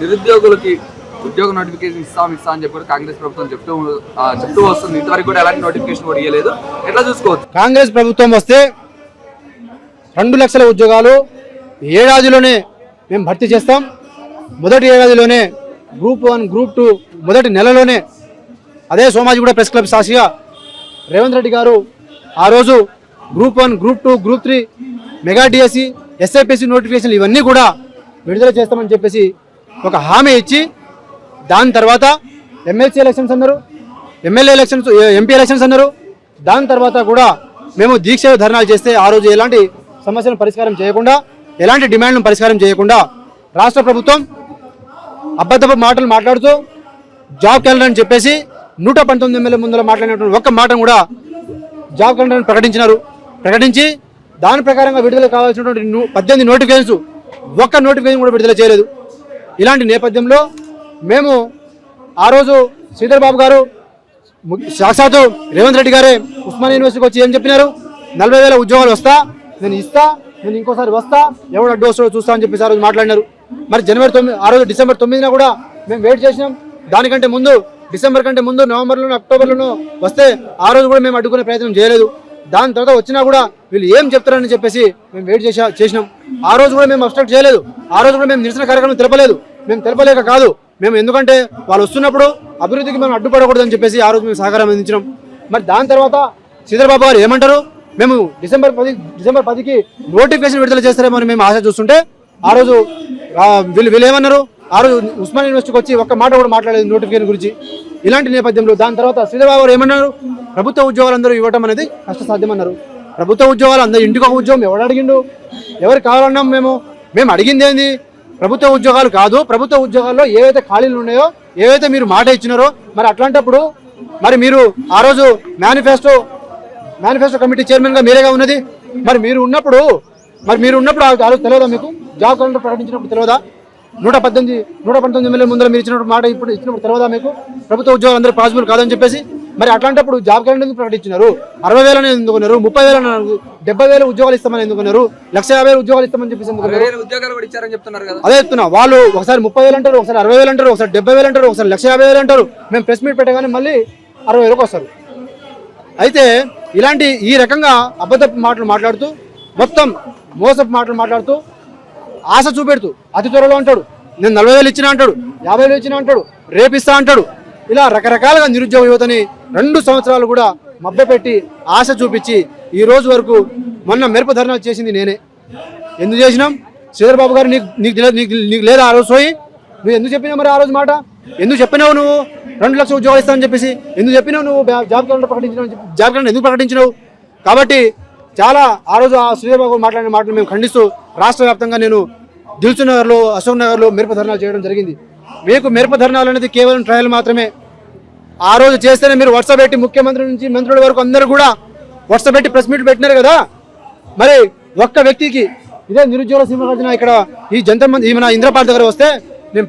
నిరుద్యోగులకి ఉద్యోగ నోటిఫికేషన్ ఇస్తా అని చెప్పి కాంగ్రెస్ ప్రభుత్వం చెప్తూ వస్తుంది. ఇంతవరకు కూడా ఎలాంటి నోటిఫికేషన్ కూడా ఇవ్వలేదు. ఎట్లా చూసుకోవచ్చు? కాంగ్రెస్ ప్రభుత్వం వస్తే 2 లక్షల ఉద్యోగాలు ఏడాదిలోనే మేము భర్తీ చేస్తాం. మొదటి ఏడాదిలోనే గ్రూప్ 1, గ్రూప్ 2 మొదటి నెలలోనే అదే సోమాజిగూడ ప్రెస్ క్లబ్ సాక్షిగా రేవంత్ రెడ్డి గారు ఆ రోజు group 1, group 2, group 3 mega DSC, SIPC నోటిఫికేషన్లు ఇవన్నీ కూడా విడుదల చేస్తామని చెప్పేసి ఒక హామీ ఇచ్చి దాని తర్వాత ఎమ్మెల్సీ ఎలక్షన్స్ అన్నారు, ఎమ్మెల్యే ఎలక్షన్స్, ఎంపీ ఎలక్షన్స్ అన్నారు. దాని తర్వాత కూడా మేము దీక్ష ధర్నాలు చేస్తే ఆ రోజు ఎలాంటి సమస్యలను పరిష్కారం చేయకుండా, ఎలాంటి డిమాండ్లను పరిష్కారం చేయకుండా రాష్ట్ర ప్రభుత్వం అబద్ధపు మాటలు మాట్లాడుతూ జాబ్ క్యాలెండర్ అని చెప్పేసి 119 ఎమ్మెల్యే ముందర మాట్లాడినటువంటి ఒక్క మాట కూడా జాబ్ క్యాలెండర్ ప్రకటించి దాని ప్రకారంగా విడుదల కావాల్సినటువంటి 18 నోటిఫికేషన్స్ ఒక్క నోటిఫికేషన్ కూడా విడుదల చేయలేదు. ఇలాంటి నేపథ్యంలో మేము ఆ రోజు శ్రీధర్ బాబు గారు సాక్షాత్తు రేవంత్ రెడ్డి గారే ఉస్మానియా యూనివర్సిటీకి వచ్చి ఏం చెప్పినారు, 40,000 ఉద్యోగాలు వస్తా, నేను ఇస్తా, నేను ఇంకోసారి వస్తా, ఎవడు అడ్డు వస్తాడో చూస్తా అని చెప్పేసి ఆ రోజు మాట్లాడినారు. మరి ఆ రోజు డిసెంబర్ 9న కూడా మేము వెయిట్ చేసినాం. దానికంటే ముందు డిసెంబర్ కంటే ముందు నవంబర్లోనూ అక్టోబర్లోనూ వస్తే ఆ రోజు కూడా మేము అడ్డుకునే ప్రయత్నం చేయలేదు. దాని తర్వాత వచ్చినా కూడా వీళ్ళు ఏం చెప్తారని చెప్పేసి మేము వెయిట్ చేసినాం. ఆ రోజు కూడా మేము అబ్స్ట్రక్ట్ చేయలేదు. ఆ రోజు కూడా మేము నిరసన కార్యక్రమం తెలపలేదు. మేము తెలపలేక కాదు, మేము ఎందుకంటే వాళ్ళు వస్తున్నప్పుడు అభివృద్ధికి మేము అడ్డుపడకూడదని చెప్పేసి ఆ రోజు మేము సహకారం అందించినాం. మరి దాని తర్వాత శ్రీధర్ గారు ఏమంటారు, మేము డిసెంబర్ 10కి నోటిఫికేషన్ విడుదల చేస్తారేమో అని మేము ఆశ చూస్తుంటే ఆ రోజు వీళ్ళు ఏమన్నారు, ఆ రోజు ఉస్మానియా యూనివర్సిటీకి వచ్చి ఒక్క మాట కూడా మాట్లాడలేదు నోటిఫికేషన్ గురించి. ఇలాంటి నేపథ్యంలో దాని తర్వాత శ్రీధర్ గారు ఏమన్నారు, ప్రభుత్వ ఉద్యోగాలు అందరూ ఇవ్వటం అనేది కష్టసాధ్యమన్నారు. ప్రభుత్వ ఉద్యోగాలు అందరూ ఇంటికి ఒక ఉద్యోగం ఎవరు అడిగిండు, ఎవరు కావాలన్నాం? మేము అడిగింది ఏంది, ప్రభుత్వ ఉద్యోగాలు కాదు, ప్రభుత్వ ఉద్యోగాల్లో ఏవైతే ఖాళీలు ఉన్నాయో, ఏవైతే మీరు మాట ఇచ్చినారో, మరి అట్లాంటప్పుడు మరి మీరు ఆ రోజు మేనిఫెస్టో కమిటీ చైర్మన్గా మీరేగా ఉన్నది. మరి మీరు ఉన్నప్పుడు ఆ రోజు తెలియదా మీకు? జాబ్ క్యాలెండర్ ప్రకటించినప్పుడు తెలియదా? 119 ఎమ్మెల్యే ముందర మీరు ఇచ్చినప్పుడు మాట ఇప్పుడు ఇచ్చినప్పుడు తెలియదా మీకు ప్రభుత్వ ఉద్యోగాలు అందరూ పాసిబుల్ కాదని చెప్పేసి? మరి అట్లాంటప్పుడు జాబ్ క్యాలెండర్ ఎందుకు ప్రకటించినారు? 60,000 ఎందుకున్నారు, 30,000, 70,000 ఉద్యోగాలు ఇస్తామని ఎందుకున్నారు, 150,000 ఉద్యోగాలు ఇస్తామని చెప్పేసి అదే చెప్తున్నా. వాళ్ళు ఒకసారి 30,000 అంటారు, ఒకసారి 60,000 అంటారు, ఒకసారి 70,000 అంటారు, ఒకసారి 150,000 అంటారు. మేము ప్రెస్ మీట్ పెట్టగానే మళ్ళీ 60,000కి వస్తారు. అయితే ఇలాంటి ఈ రకంగా అబద్ధపు మాటలు మాట్లాడుతూ, మొత్తం మోసపు మాటలు మాట్లాడుతూ, ఆశ చూపెడుతూ అతి త్వరలో అంటాడు, నేను 40,000 ఇచ్చినా అంటాడు, 50,000 ఇచ్చినా అంటాడు, రేపిస్తా అంటాడు. ఇలా రకరకాలుగా నిరుద్యోగ యువతని 2 సంవత్సరాలు కూడా మభ్యపెట్టి ఆశ చూపించి ఈ రోజు వరకు మొన్న మెరుపు ధర్నాలు చేసింది నేనే. ఎందుకు చేసినాం? శ్రీధర్ బాబు గారు నీకు లేదా ఆ రోజు సోయి? నువ్వు ఎందుకు చెప్పినావు మరి ఆ రోజు మాట? ఎందుకు చెప్పినావు నువ్వు 2 లక్షల ఉద్యోగాలు ఇస్తామని చెప్పేసి? ఎందుకు చెప్పినావు నువ్వు జాబ్ క్యాలెండర్ ప్రకటించినావు? జాబ్ క్యాలెండర్ ఎందుకు ప్రకటించినావు? కాబట్టి చాలా ఆ రోజు ఆ శ్రీధర్ బాబు మాట్లాడిన మాటలు మేము ఖండిస్తూ రాష్ట్ర వ్యాప్తంగా నేను దిల్సుఖ్ నగర్లో, అశోక్ నగర్లో మెరుపు ధర్నాలు చేయడం జరిగింది. మీకు మెరుపు ధర్నాలు అనేది కేవలం ట్రయల్ మాత్రమే. ఆ రోజు చేస్తేనే మీరు వాట్సాప్ పెట్టి ముఖ్యమంత్రి నుంచి మంత్రుల వరకు అందరూ కూడా వాట్సాప్ పెట్టి ప్రెస్ మీట్ పెట్టినారు కదా. మరి ఒక్క వ్యక్తికి ఇదే నిరుద్యోగ సింహగర్జన ఇక్కడ ఈ జంతర్ మంది మన ఇంద్రపాల్ దగ్గర వస్తే నేను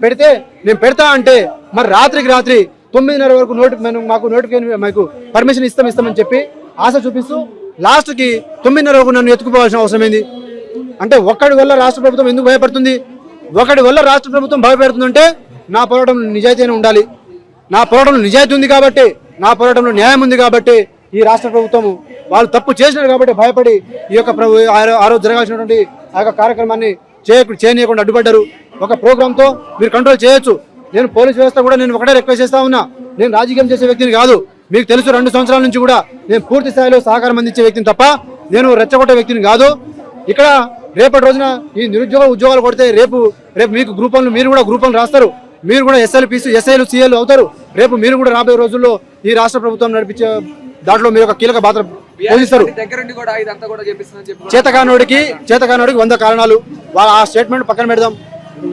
పెడతా అంటే మరి రాత్రికి రాత్రి 9:30 వరకు మాకు నోటిఫికేషన్ మాకు పర్మిషన్ ఇస్తామని చెప్పి ఆశ చూపిస్తూ లాస్ట్కి 9:30 వరకు నన్ను ఎత్తుకుపోవాల్సిన అవసరం ఏంది? అంటే ఒక్కడి వల్ల రాష్ట్ర ప్రభుత్వం ఎందుకు భయపడుతుంది? ఒకడి వల్ల రాష్ట్ర ప్రభుత్వం భయపెడుతుందంటే నా పోరాటంలో నిజాయితీ ఉండాలి. నా పోరాటంలో నిజాయితీ ఉంది కాబట్టి, నా పోరాటంలో న్యాయం ఉంది కాబట్టి ఈ రాష్ట్ర ప్రభుత్వం వాళ్ళు తప్పు చేసినారు కాబట్టి భయపడి ఈ యొక్క ఆ రోజు జరగాల్సినటువంటి ఆ యొక్క కార్యక్రమాన్ని చేయనీయకుండా అడ్డుపడ్డారు. ఒక ప్రోగ్రాంతో మీరు కంట్రోల్ చేయొచ్చు. నేను పోలీస్ వ్యవస్థ కూడా నేను ఒకటే రిక్వెస్ట్ చేస్తా ఉన్నా, నేను రాజకీయం చేసే వ్యక్తిని కాదు. మీకు తెలుసు 2 సంవత్సరాల నుంచి కూడా నేను పూర్తి స్థాయిలో సహకారం అందించే వ్యక్తిని తప్ప నేను రెచ్చగొట్టే వ్యక్తిని కాదు. ఇక్కడ రేపటి రోజున ఈ నిరుద్యోగ ఉద్యోగాలు కొడితే రేపు మీకు గ్రూప్ 1 మీరు కూడా గ్రూప్ 1 రాస్తారు, మీరు కూడా ఎస్ఐలు సిఐలు అవుతారు. రేపు మీరు కూడా రాబోయే రోజుల్లో ఈ రాష్ట్ర ప్రభుత్వం నడిపించే దాంట్లో మీరు ఒక కీలక పాత్ర పోషిస్తారు. చేతకానోడికి 100 కారణాలు. ఆ స్టేట్మెంట్ పక్కన పెడదాం.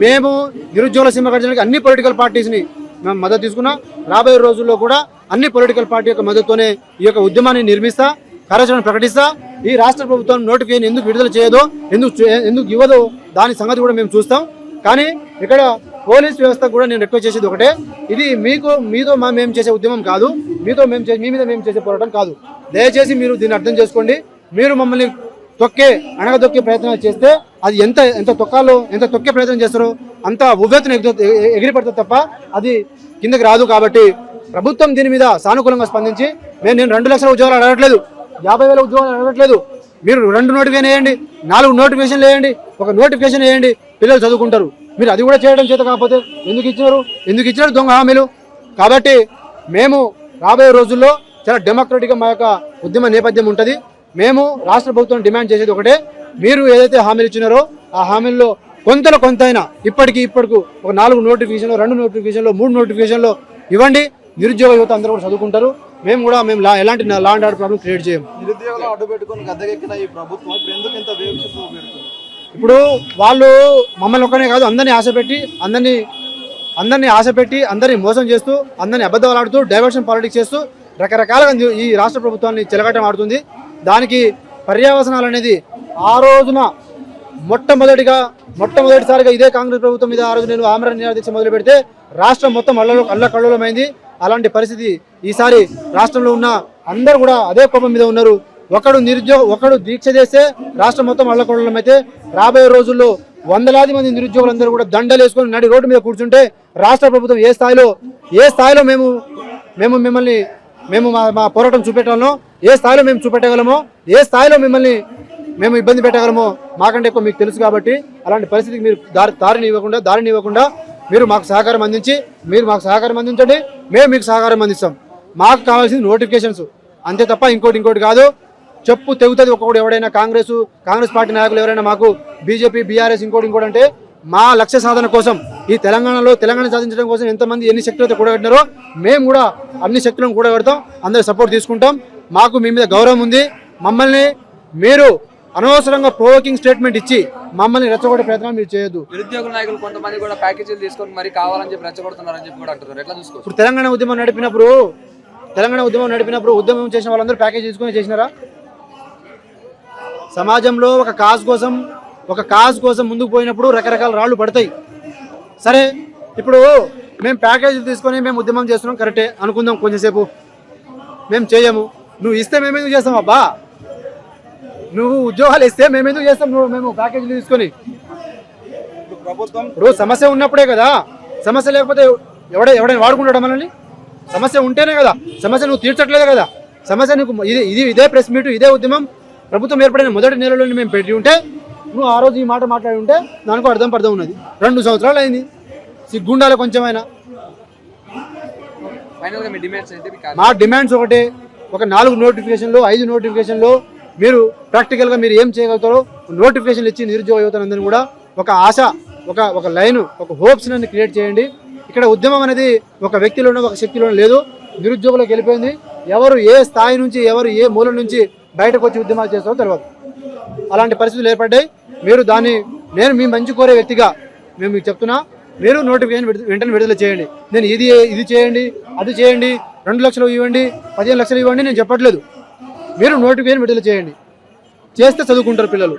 మేము నిరుద్యోగుల సింహగర్జనకి అన్ని పొలిటికల్ పార్టీస్ని మేము మద్దతు తీసుకున్నా. రాబోయే రోజుల్లో కూడా అన్ని పొలిటికల్ పార్టీ యొక్క మద్దతుతోనే ఈ యొక్క ఉద్యమాన్ని నిర్మిస్తా, కార్యాచరణ ప్రకటిస్తా. ఈ రాష్ట్ర ప్రభుత్వం నోటిఫికేషన్ ఎందుకు విడుదల చేయదో, ఎందుకు ఇవ్వదో దాని సంగతి కూడా మేము చూస్తాం. కానీ ఇక్కడ పోలీస్ వ్యవస్థ కూడా నేను రిక్వెస్ట్ చేసేది ఒకటే, ఇది మీతో మేము చేసే ఉద్యమం కాదు, మీ మీద మేము చేసే పోరాటం కాదు. దయచేసి మీరు దీన్ని అర్థం చేసుకోండి. మీరు మమ్మల్ని అణగదొక్కే ప్రయత్నాలు చేస్తే అది ఎంత తొక్కే ప్రయత్నం చేస్తారో అంత ఉవ్వెత్తున ఎగిరి పడుతుంది తప్ప అది కిందకి రాదు. కాబట్టి ప్రభుత్వం దీని మీద సానుకూలంగా స్పందించి నేను 2 లక్షల ఉద్యోగాలు అడగట్లేదు, 50,000 ఉద్యోగాలు అడగట్లేదు. మీరు 2 నోటిఫికేషన్ వేయండి, 4 నోటిఫికేషన్లు వేయండి, ఒక నోటిఫికేషన్ వేయండి, పిల్లలు చదువుకుంటారు. మీరు అది కూడా చేయడం చేత కాకపోతే ఎందుకు ఇచ్చినారు దొంగ హామీలు? కాబట్టి మేము రాబోయే రోజుల్లో చాలా డెమోక్రటిక్గా మా యొక్క ఉద్యమ నేపథ్యం ఉంటుంది. మేము రాష్ట్ర ప్రభుత్వం డిమాండ్ చేసేది ఒకటే, మీరు ఏదైతే హామీలు ఇచ్చినారో ఆ హామీల్లో కొంత అయినా ఇప్పటికి ఒక 4 నోటిఫికేషన్లు, 2 నోటిఫికేషన్లు, 3 నోటిఫికేషన్లు ఇవ్వండి. నిరుద్యోగ యువత అందరూ కూడా చదువుకుంటారు. మేము ఎలాంటి law and order problem create చేయం. నిరుద్యోగులు అడ్డు పెట్టుకొని గద్దెకెక్కిన ఈ ప్రభుత్వం ఇప్పుడు ఎందుకు ఇంత వేగంగా పెడుతుంది? ఇప్పుడు వాళ్ళు మమ్మల్ని ఒక్కనే కాదు అందరినీ ఆశపెట్టి అందరినీ మోసం చేస్తూ, అందరినీ అబద్ధాలు ఆడుతూ, డైవర్షన్ పాలిటిక్స్ చేస్తూ రకరకాలుగా ఈ రాష్ట్ర ప్రభుత్వాన్ని చెలగాటం ఆడుతుంది. దానికి పర్యవసనాలు అనేది ఆ రోజున మొట్టమొదటిసారిగా ఇదే కాంగ్రెస్ ప్రభుత్వం మీద ఆ రోజు నేను ఆమరణ నిరాదీక్ష మొదలు పెడితే రాష్ట్రం మొత్తం అల్లకల్లోలమైంది. అలాంటి పరిస్థితి ఈసారి రాష్ట్రంలో ఉన్న అందరూ కూడా అదే కోపం మీద ఉన్నారు. ఒకడు దీక్ష చేస్తే రాష్ట్రం మొత్తం అల్లకల్లోలమైతే రాబోయే రోజుల్లో వందలాది మంది నిరుద్యోగులందరూ కూడా దండలు వేసుకొని నడి రోడ్డు మీద కూర్చుంటే రాష్ట్ర ప్రభుత్వం ఏ స్థాయిలో మేము మా పోరాటం చూపెట్టాలనో, ఏ స్థాయిలో మేము చూపెట్టగలమో, ఏ స్థాయిలో మిమ్మల్ని మేము ఇబ్బంది పెట్టగలమో మాకంటే ఎక్కువ మీకు తెలుసు. కాబట్టి అలాంటి పరిస్థితికి మీరు దారిని ఇవ్వకుండా మీరు మాకు సహకారం అందించండి, మేము మీకు సహకారం అందిస్తాం. మాకు కావాల్సింది నోటిఫికేషన్స్ అంతే తప్ప ఇంకోటి కాదు. చెప్పు తెగుతుంది ఒక్కొక్కడు ఎవడైనా కాంగ్రెస్ పార్టీ నాయకులు ఎవరైనా మాకు బీజేపీ, బీఆర్ఎస్ ఇంకోటి అంటే మా లక్ష్య సాధన కోసం ఈ తెలంగాణ సాధించడం కోసం ఎంతమంది ఎన్ని శక్తులతో కూడగట్టినారో మేము కూడా అన్ని శక్తులను కూడగడతాం. అందరి సపోర్ట్ తీసుకుంటాం. మాకు మీ మీద గౌరవం ఉంది. మమ్మల్ని మీరు అనవసరంగా ప్రోవోకింగ్ స్టేట్మెంట్ ఇచ్చి మమ్మల్ని రెచ్చగొట్టే ప్రయత్నం మీరు చేయొద్దు. నిరుద్యోగుల నాయకులు కొంతమంది కూడా ప్యాకేజీలు తీసుకొని మరి కావాలని చెప్పి రెచ్చగొడుతున్నారని చెప్పి కూడా అంటారు. ఎట్లా చూసుకోవచ్చు? ఇప్పుడు తెలంగాణ ఉద్యమం నడిపినప్పుడు ఉద్యమం చేసిన వాళ్ళందరూ ప్యాకేజ్ తీసుకొని చేసినారా? సమాజంలో ఒక కాజ్ కోసం ముందుకు పోయినప్పుడు రకరకాల రాళ్ళు పడతాయి. సరే, ఇప్పుడు మేము ప్యాకేజీలు తీసుకొని మేము ఉద్యమం చేస్తున్నాం కరెక్టే అనుకుందాం. కొంచెంసేపు మేము చేయము, నువ్వు ఇస్తే మేమెందుకు చేస్తాం అబ్బా? నువ్వు ఉద్యోగాలు ఇస్తే మేమెందుకు చేస్తాం? మేము ప్యాకేజీలు తీసుకొని ఇప్పుడు సమస్య ఉన్నప్పుడే కదా. సమస్య లేకపోతే ఎవడైనా వాడుకుంటాడా మనల్ని? సమస్య ఉంటేనే కదా. సమస్య నువ్వు తీర్చట్లేదే కదా. సమస్య నీకు ఇదే ప్రెస్ మీట్, ఇదే ఉద్యమం ప్రభుత్వం ఏర్పడిన మొదటి నెలలోనే మేము పెట్టి ఉంటే నువ్వు ఆ రోజు ఈ మాట మాట్లాడి ఉంటే దానికి అర్థం ఉన్నది. 2 సంవత్సరాలు అయింది. సిగ్గుండాలి కొంచెమైనా. మా డిమాండ్స్ ఒకటే, ఒక 4 నోటిఫికేషన్లు, 5 నోటిఫికేషన్లు మీరు ప్రాక్టికల్గా మీరు ఏం చేయగలుగుతారో నోటిఫికేషన్లు ఇచ్చి నిరుద్యోగ యువతనందరినీ కూడా ఒక ఆశ, ఒక లైన్, ఒక హోప్స్ అన్ని క్రియేట్ చేయండి. ఇక్కడ ఉద్యమం అనేది ఒక వ్యక్తిలోనో ఒక శక్తిలోనో లేదు, నిరుద్యోగులకు వెళ్ళిపోయింది. ఎవరు ఏ స్థాయి నుంచి, ఎవరు ఏ మూల నుంచి బయటకు వచ్చి ఉద్యమాలు చేస్తారో తెలియదు. అలాంటి పరిస్థితులు ఏర్పడ్డాయి. నేను మీ మంచి కోరే వ్యక్తిగా మేము మీకు చెప్తున్నా, మీరు నోటిఫికేషన్ వెంటనే విడుదల చేయండి. నేను ఇది చేయండి, అది చేయండి, 2 లక్షలు ఇవ్వండి, 15 లక్షలు ఇవ్వండి నేను చెప్పట్లేదు. మీరు నోటిఫికేషన్ విడుదల చేయండి. చేస్తే చదువుకుంటారు పిల్లలు.